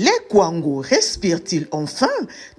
Les Kwango respirent-ils enfin?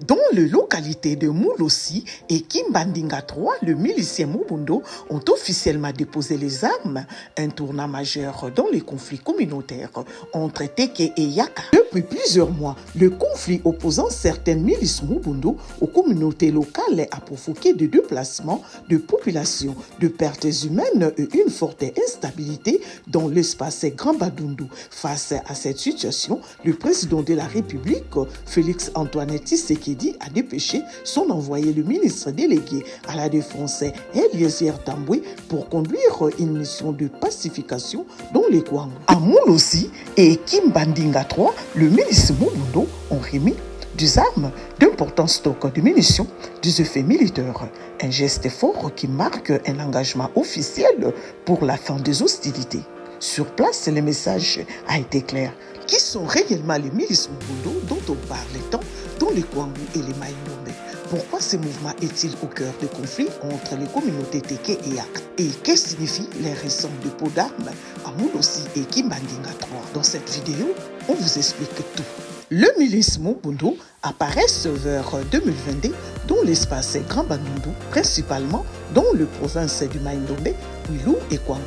Dans les localités de Moulossi et Kimbandinga 3, le milicien Mobundo ont officiellement déposé les armes, un tournant majeur dans les conflits communautaires entre Teke et Yaka. Depuis plusieurs mois, le conflit opposant certaines milices Mobundo aux communautés locales a provoqué des déplacements de population, de pertes humaines et une forte instabilité dans l'espace Grand Badundu. Face à cette situation, le président de la République, Félix-Antoine Tshisekedi, a dépêché son envoyé, le ministre délégué à la Défense, Eliezer Tambwe, pour conduire une mission de pacification dans les Kwango. À Moulossi et Kimbandinga 3, le ministre Mobundo ont remis des armes, d'importants stocks de munitions, des effets militaires. Un geste fort qui marque un engagement officiel pour la fin des hostilités. Sur place, le message a été clair. Qui sont réellement les milices Mobundo dont on parle tant dans les Kwango et les Maïnombe? Pourquoi ce mouvement est-il au cœur de conflits entre les communautés Teke et Yaka? Et que signifient les récents dépôts d'armes à Moulossi et Kimbandinga 3? Dans cette vidéo, on vous explique tout. Le milice Mobundo apparaît vers 2022 dans l'espace Grand Bandundu, principalement dans les provinces du Maïnombe, Kwilu et Kwango.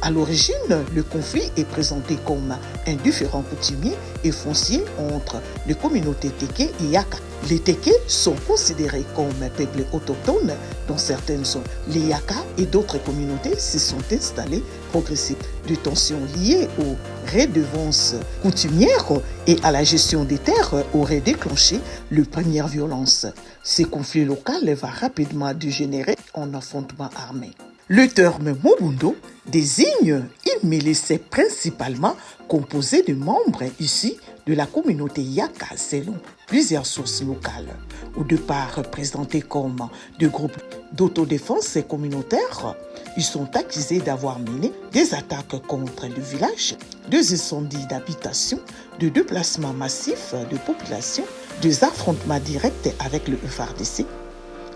À l'origine, le conflit est présenté comme un différend coutumier et foncier entre les communautés Teke et Yaka. Les Teke sont considérés comme peuples autochtones dans certaines zones. Les Yaka et d'autres communautés se sont installées progressivement. Des tensions liées aux redevances coutumières et à la gestion des terres auraient déclenché les premières violences. Ces conflits locaux vont rapidement dégénérer en affrontements armés. Le terme Mobundo désigne une milice principalement composée de membres issus de la communauté Yaka selon plusieurs sources locales. Au départ présentés comme des groupes d'autodéfense communautaire, ils sont accusés d'avoir mené des attaques contre le village, des incendies d'habitation, de déplacements massifs de population, des affrontements directs avec le FARDC.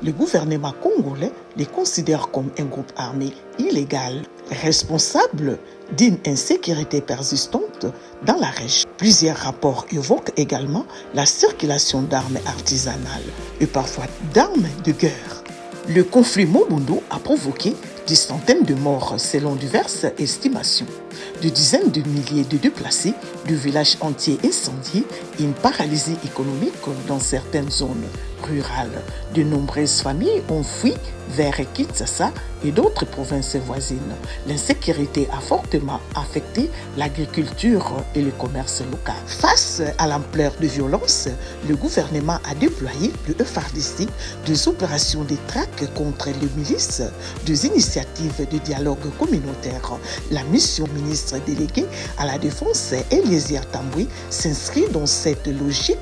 Le gouvernement congolais les considère comme un groupe armé illégal, responsable d'une insécurité persistante dans la région. Plusieurs rapports évoquent également la circulation d'armes artisanales et parfois d'armes de guerre. Le conflit Mobundo a provoqué des centaines de morts selon diverses estimations, des dizaines de milliers de déplacés, de villages entiers incendiés et une paralysie économique dans certaines zones rurales. De nombreuses familles ont fui vers Kinshasa et d'autres provinces voisines. L'insécurité a fortement affecté l'agriculture et le commerce local. Face à l'ampleur de violence, le gouvernement a déployé le FARDC, des opérations de traque contre les milices, des initiatives de dialogue communautaire. La mission ministre délégué à la Défense, Eliezer Tambwe, s'inscrit dans cette logique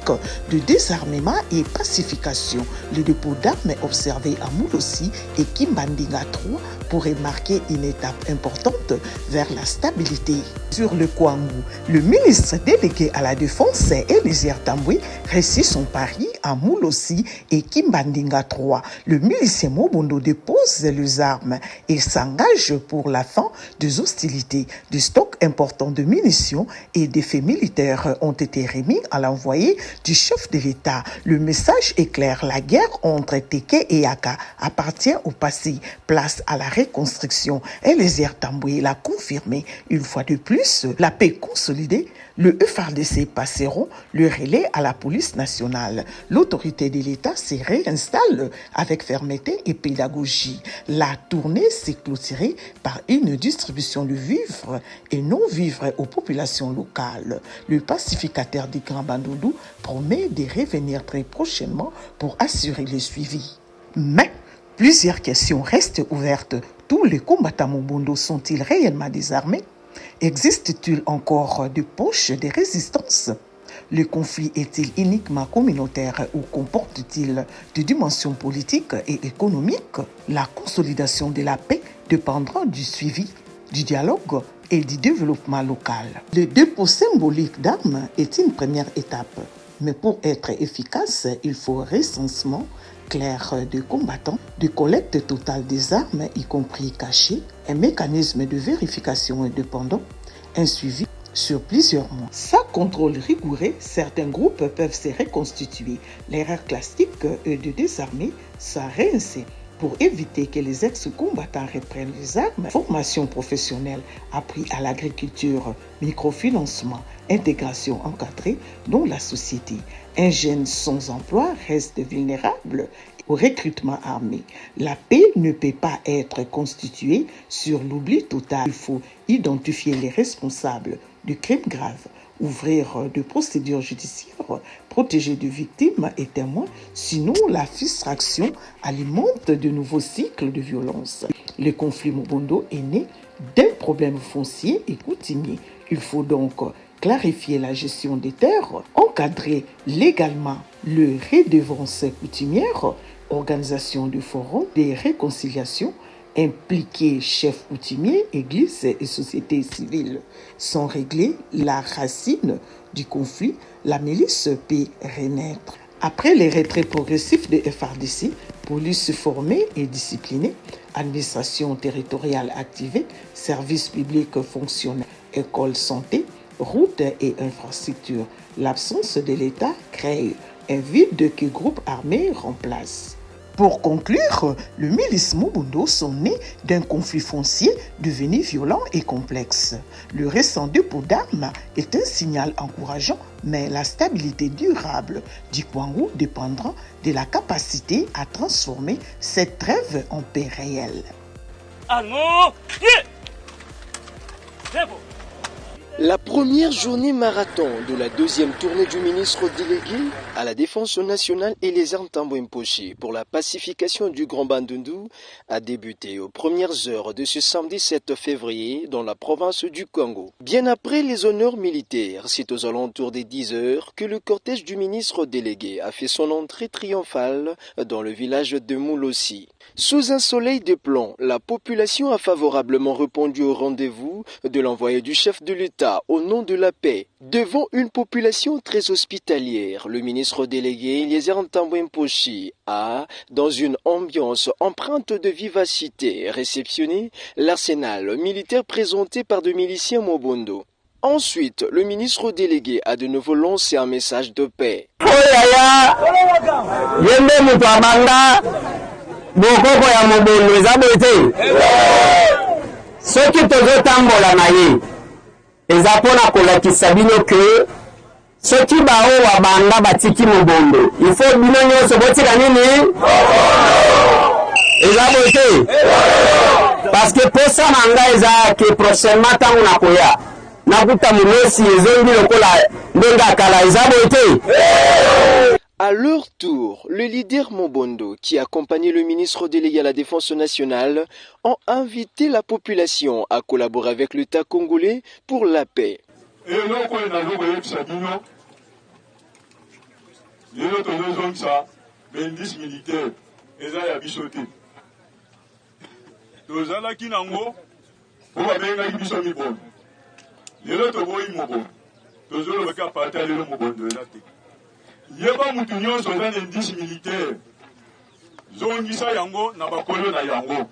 de désarmement et pacification. Le dépôt d'armes observé à Moulossi et Kimbandinga 3 pourrait marquer une étape importante vers la stabilité. Sur le Kwango, le ministre délégué à la Défense, Eliezer Tambwe, réussit son pari à Moulossi et Kimbandinga 3. Le milicien Mobundo dépose les armes et s'engage pour la fin des hostilités. Des stocks importants de munitions et d'effets militaires ont été remis à l'envoyé du chef de l'État. Le message est clair, la guerre entre Teke et Yaka appartient au passé. Place à la reconstruction. Eliezer Tambwe l'a confirmé une fois de plus. La paix consolidée, le FARDC passeront le relais à la police nationale. L'autorité de l'État se réinstalle avec fermeté et pédagogie. La tournée s'est clôturée par une distribution de vivres et non-vivres aux populations locales. Le pacificateur du Grand Bandundu promet de revenir très prochainement pour assurer le suivi. Mais plusieurs questions restent ouvertes. Tous les combattants Mobundo sont-ils réellement désarmés? Existe-t-il encore des poches de résistance? Le conflit est-il uniquement communautaire ou comporte-t-il des dimensions politiques et économiques? La consolidation de la paix dépendra du suivi, du dialogue et du développement local. Le dépôt symbolique d'armes est une première étape, mais pour être efficace, il faut un recensement clair de combattants, de collecte totale des armes, y compris cachées, un mécanisme de vérification indépendant, un suivi sur plusieurs mois. Sans contrôle rigoureux, certains groupes peuvent se reconstituer. L'erreur classique est de désarmer sans réinsérer. Pour éviter que les ex-combattants reprennent les armes, formation professionnelle, appui à l'agriculture, microfinancement, intégration encadrée dans la société. Un jeune sans emploi reste vulnérable au recrutement armé. La paix ne peut pas être constituée sur l'oubli total. Il faut identifier les responsables de crimes graves, ouvrir de procédures judiciaires, protéger de victimes et témoins, sinon la frustration alimente de nouveaux cycles de violence. Le conflit Mobondo est né d'un problème foncier et coutumier. Il faut donc clarifier la gestion des terres, encadrer légalement le redevance coutumière, organisation de forums de réconciliation, impliquer chefs coutumiers, églises et sociétés civiles. Sans régler la racine du conflit, la milice peut renaître. Après les retraits progressifs de FARDC, police formée et disciplinée, administration territoriale activée, services publics fonctionnels, écoles santé, routes et infrastructures, l'absence de l'État crée un vide que groupes armés remplacent. Pour conclure, le milice Mobondo sont nés d'un conflit foncier devenu violent et complexe. Le récent dépôt d'armes est un signal encourageant, mais la stabilité durable du Kwango dépendra de la capacité à transformer cette trêve en paix réelle. La première journée marathon de la deuxième tournée du ministre délégué à la Défense nationale et les armes Tambo Mposhi pour la pacification du Grand Bandundu a débuté aux premières heures de ce samedi 7 février dans la province du Congo. Bien après les honneurs militaires, c'est aux alentours des 10 heures que le cortège du ministre délégué a fait son entrée triomphale dans le village de Moulossi. Sous un soleil de plomb, la population a favorablement répondu au rendez-vous de l'envoyé du chef de l'État au nom de la paix. Devant une population très hospitalière, le ministre délégué Eliezer Ntambo Mposhi a, dans une ambiance empreinte de vivacité, réceptionné l'arsenal militaire présenté par de miliciens Mobondo. Ensuite, le ministre délégué a de nouveau lancé un message de paix. Bokoko ya Mobondo eza bote soki tozotambola na ye eza mpona kolakisa bino ke soki bao babanda batiki Mobondo ifo bino nyonso botika nini eza bote parce que posa na ngai eza ke prochainement ntango nakoya nakuta Moulossi ezongi lokola ndenge akala eza bote. À leur tour, le leader Mobondo, qui accompagnait le ministre délégué à la Défense nationale, ont invité la population à collaborer avec l'État congolais pour la paix. Yeba mutu nyonso za indice militaire zongisa yango na bakolo na yango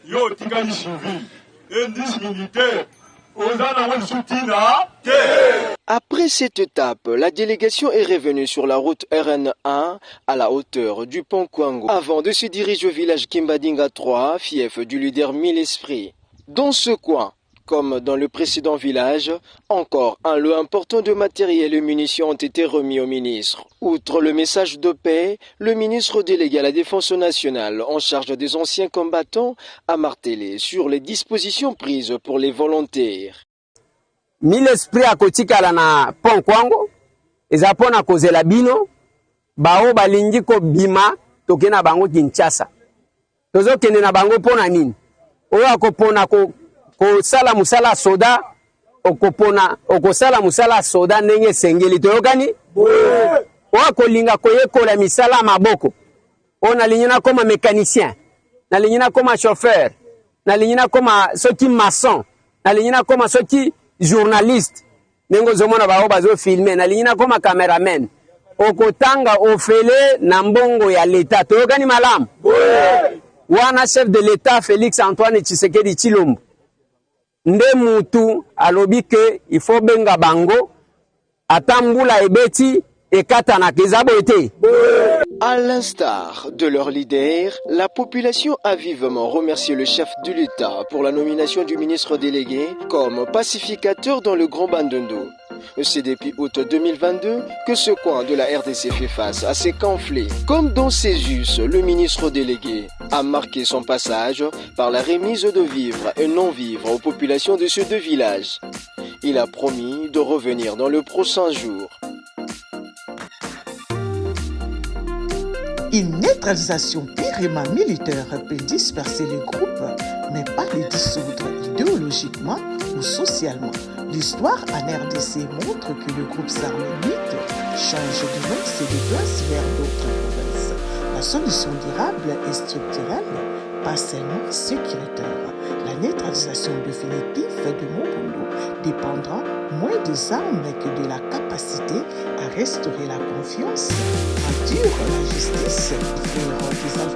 yo tikali civil indice militaire ozana won soutina te. Après cette étape, la délégation est revenue sur la route RN1 à la hauteur du pont Kwango avant de se diriger au village Kimbadinga 3, fief du leader Mille Esprits. Dans ce coin, comme dans le précédent village, encore un lot important de matériel et munitions ont été remis au ministre. Outre le message de paix, le ministre délégué à la Défense nationale en charge des anciens combattants a martelé sur les dispositions prises pour les volontaires. Mille Esprits akotikala na pont Kwango eza pona kozela bino bao balingi ko bima toke na bango Kinshasa. Tozokende na bango pona nini? Oyo akopona ko sala musala soda okosala musala soda ndenge sengeli toyokani oyo kolinga koyekola misala maboko oyo nalingi nakoma mécanicien nalingi nakoma chauffeur nalingi nakoma soki maçon nalingi nakoma soki journaliste ndenge ozomona bao bazofilme nalingi nakoma cameraman okotanga ofele na mbongo ya leta toyokani malamu wana chef de l'État Félix Antoine Tshisekedi Tshilombo nde mutu alobi ke il faut benga bango atambula ebeti ekata na kezabo ete. À l'instar de leur leader, la population a vivement remercié le chef de l'État pour la nomination du ministre délégué comme pacificateur dans le Grand Bandundu. C'est depuis août 2022 que ce coin de la RDC fait face à ces conflits. Comme dans ses us, le ministre délégué a marqué son passage par la remise de vivres et non-vivres aux populations de ces deux villages. Il a promis de revenir dans le prochain jour. Une neutralisation purement militaire peut disperser les groupes, mais pas les dissoudre idéologiquement ou socialement. L'histoire en RDC montre que le groupe sarménite change de nom et se déplace vers d'autres provinces. La solution durable et structurelle, pas seulement sécuritaire. La neutralisation définitive de Mobundo dépendra moins des armes que de la capacité à restaurer la confiance, réduire la justice, faire des